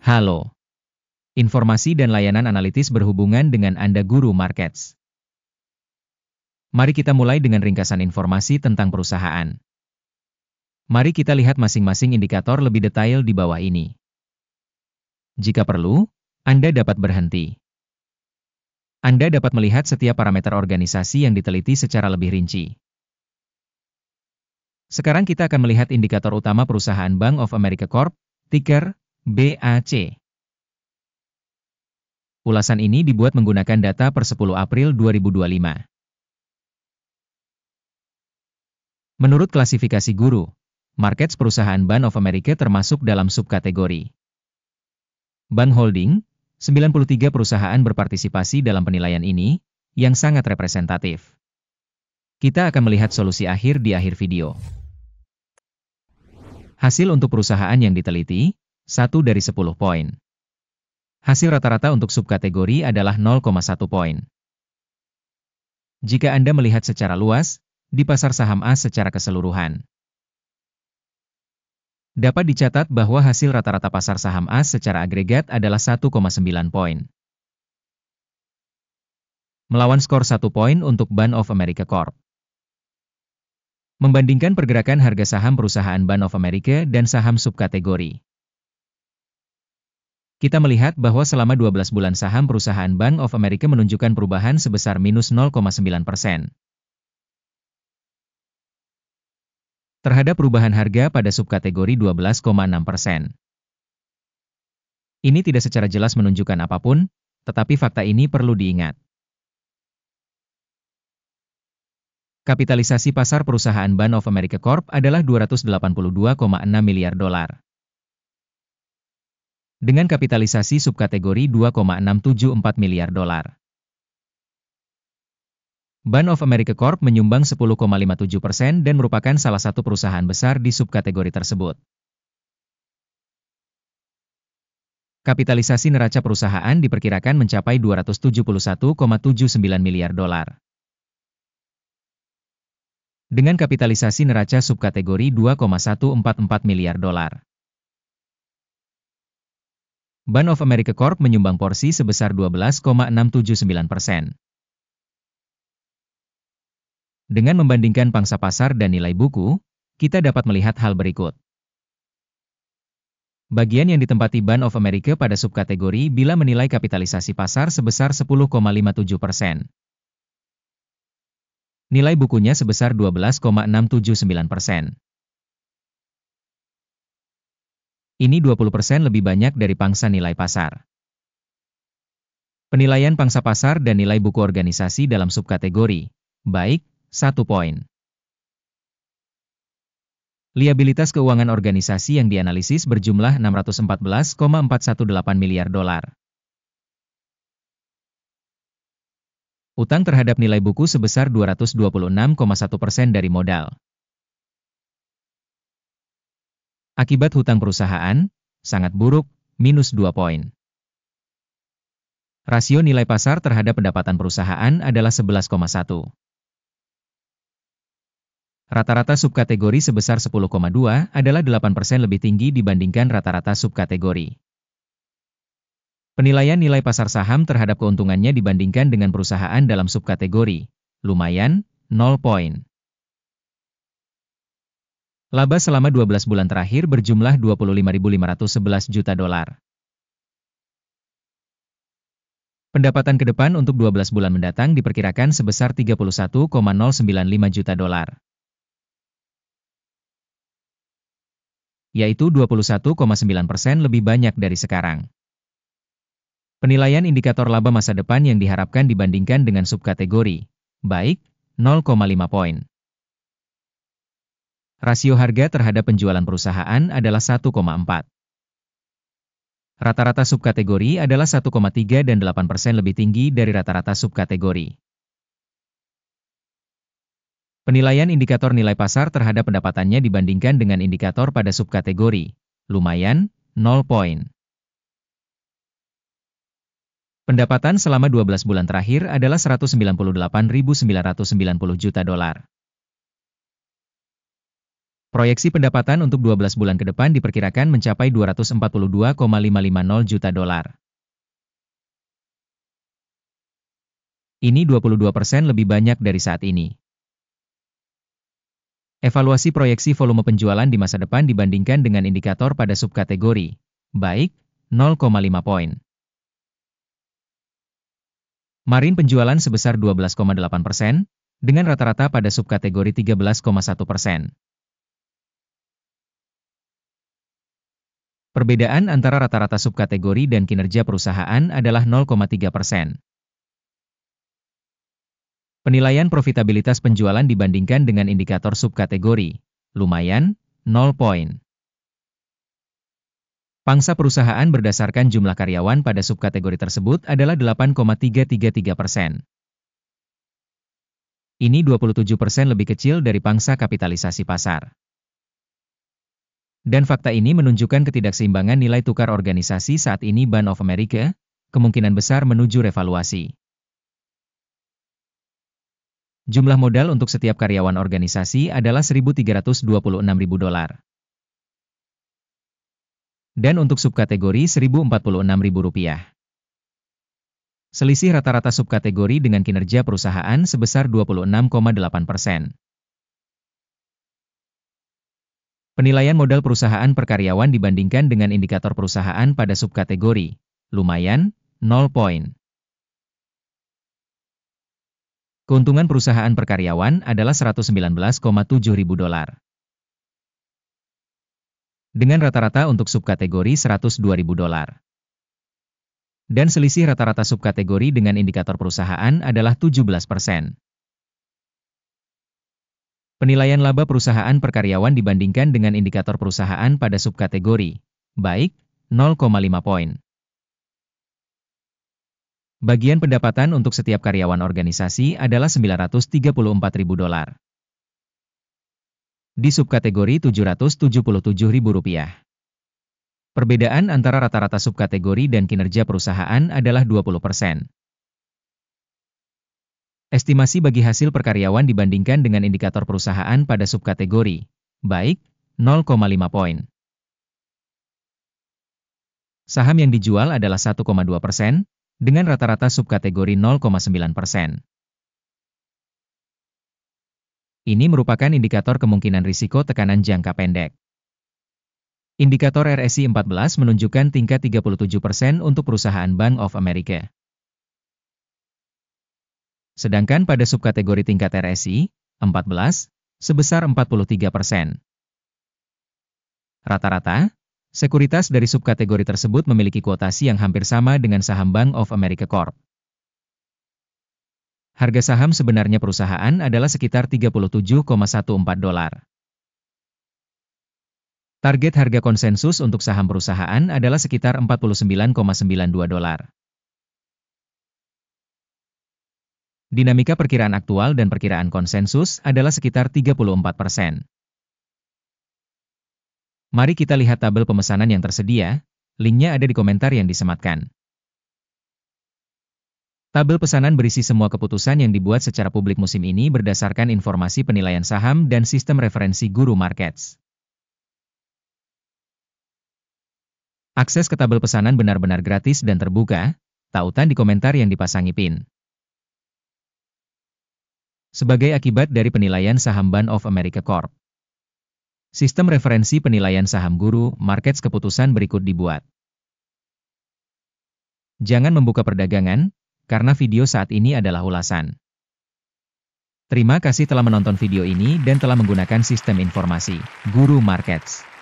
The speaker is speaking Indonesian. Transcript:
Halo. Informasi dan layanan analitis berhubungan dengan Anda Guru Markets. Mari kita mulai dengan ringkasan informasi tentang perusahaan. Mari kita lihat masing-masing indikator lebih detail di bawah ini. Jika perlu, Anda dapat berhenti. Anda dapat melihat setiap parameter organisasi yang diteliti secara lebih rinci. Sekarang kita akan melihat indikator utama perusahaan Bank of America Corp, ticker BAC. Ulasan ini dibuat menggunakan data per 10 April 2025. Menurut klasifikasi guru, markets perusahaan Bank of America termasuk dalam subkategori Bank Holding. 93 perusahaan berpartisipasi dalam penilaian ini, yang sangat representatif. Kita akan melihat solusi akhir di akhir video. Hasil untuk perusahaan yang diteliti, 1 dari 10 poin. Hasil rata-rata untuk subkategori adalah 0,1 poin. Jika Anda melihat secara luas, di pasar saham A secara keseluruhan, dapat dicatat bahwa hasil rata-rata pasar saham A secara agregat adalah 1,9 poin. Melawan skor 1 poin untuk Bank of America Corp. Membandingkan pergerakan harga saham perusahaan Bank of America dan saham subkategori, kita melihat bahwa selama 12 bulan saham perusahaan Bank of America menunjukkan perubahan sebesar minus 0,9%. Terhadap perubahan harga pada subkategori 12,6%. Ini tidak secara jelas menunjukkan apapun, tetapi fakta ini perlu diingat. Kapitalisasi pasar perusahaan Bank of America Corp adalah 282,6 miliar dolar. Dengan kapitalisasi subkategori 2,674 miliar dolar. Bank of America Corp menyumbang 10,57% dan merupakan salah satu perusahaan besar di subkategori tersebut. Kapitalisasi neraca perusahaan diperkirakan mencapai 271,79 miliar dolar. Dengan kapitalisasi neraca subkategori 2,144 miliar dolar. Bank of America Corp menyumbang porsi sebesar 12,679%. Dengan membandingkan pangsa pasar dan nilai buku, kita dapat melihat hal berikut. Bagian yang ditempati Bank of America pada subkategori bila menilai kapitalisasi pasar sebesar 10,57%. Nilai bukunya sebesar 12,679%. Ini 20% lebih banyak dari pangsa nilai pasar. Penilaian pangsa pasar dan nilai buku organisasi dalam subkategori, baik, 1 poin. Liabilitas keuangan organisasi yang dianalisis berjumlah 614,418 miliar dolar. Utang terhadap nilai buku sebesar 226,1% dari modal. Akibat hutang perusahaan, sangat buruk, minus 2 poin. Rasio nilai pasar terhadap pendapatan perusahaan adalah 11,1. Rata-rata subkategori sebesar 10,2 adalah 8% lebih tinggi dibandingkan rata-rata subkategori. Penilaian nilai pasar saham terhadap keuntungannya dibandingkan dengan perusahaan dalam subkategori, lumayan, 0 poin. Laba selama 12 bulan terakhir berjumlah 25.511 juta dolar. Pendapatan ke depan untuk 12 bulan mendatang diperkirakan sebesar 31,095 juta dolar. Yaitu 21,9% lebih banyak dari sekarang. Penilaian indikator laba masa depan yang diharapkan dibandingkan dengan subkategori, baik, 0,5 poin. Rasio harga terhadap penjualan perusahaan adalah 1,4. Rata-rata subkategori adalah 1,3 dan 8% lebih tinggi dari rata-rata subkategori. Penilaian indikator nilai pasar terhadap pendapatannya dibandingkan dengan indikator pada subkategori, lumayan, 0 poin. Pendapatan selama 12 bulan terakhir adalah 198.990 juta dolar. Proyeksi pendapatan untuk 12 bulan ke depan diperkirakan mencapai 242,550 juta dolar. Ini 22% lebih banyak dari saat ini. Evaluasi proyeksi volume penjualan di masa depan dibandingkan dengan indikator pada subkategori, baik, 0,5 poin. Marine penjualan sebesar 12,8%, dengan rata-rata pada subkategori 13,1%. Perbedaan antara rata-rata subkategori dan kinerja perusahaan adalah 0,3%. Penilaian profitabilitas penjualan dibandingkan dengan indikator subkategori, lumayan, 0 poin. Pangsa perusahaan berdasarkan jumlah karyawan pada subkategori tersebut adalah 8,333%. Ini 27% lebih kecil dari pangsa kapitalisasi pasar. Dan fakta ini menunjukkan ketidakseimbangan nilai tukar organisasi saat ini Bank of America, kemungkinan besar menuju revaluasi. Jumlah modal untuk setiap karyawan organisasi adalah $1.326.000. Dan untuk subkategori $1.046.000. Selisih rata-rata subkategori dengan kinerja perusahaan sebesar 26,8%. Penilaian modal perusahaan per karyawan dibandingkan dengan indikator perusahaan pada subkategori, lumayan, 0 poin. Keuntungan perusahaan per karyawan adalah $119,700. Dengan rata-rata untuk subkategori $102.000. Dan selisih rata-rata subkategori dengan indikator perusahaan adalah 17%. Penilaian laba perusahaan per karyawan dibandingkan dengan indikator perusahaan pada subkategori, baik, 0,5 poin. Bagian pendapatan untuk setiap karyawan organisasi adalah $934.000. Di subkategori $777.000. Perbedaan antara rata-rata subkategori dan kinerja perusahaan adalah 20%. Estimasi bagi hasil per karyawan dibandingkan dengan indikator perusahaan pada subkategori, baik, 0,5 poin. Saham yang dijual adalah 1,2%, dengan rata-rata subkategori 0,9%. Ini merupakan indikator kemungkinan risiko tekanan jangka pendek. Indikator RSI 14 menunjukkan tingkat 37% untuk perusahaan Bank of America. Sedangkan pada subkategori tingkat RSI, 14, sebesar 43%. Rata-rata, sekuritas dari subkategori tersebut memiliki kuotasi yang hampir sama dengan saham Bank of America Corp. Harga saham sebenarnya perusahaan adalah sekitar $37,14. Target harga konsensus untuk saham perusahaan adalah sekitar $49,92. Dinamika perkiraan aktual dan perkiraan konsensus adalah sekitar 34%. Mari kita lihat tabel pemesanan yang tersedia, linknya ada di komentar yang disematkan. Tabel pesanan berisi semua keputusan yang dibuat secara publik musim ini berdasarkan informasi penilaian saham dan sistem referensi Guru Markets. Akses ke tabel pesanan benar-benar gratis dan terbuka, tautan di komentar yang dipasangi pin. Sebagai akibat dari penilaian saham Bank of America Corp. Sistem referensi penilaian saham Guru Markets keputusan berikut dibuat. Jangan membuka perdagangan, karena video saat ini adalah ulasan. Terima kasih telah menonton video ini dan telah menggunakan sistem informasi Guru Markets.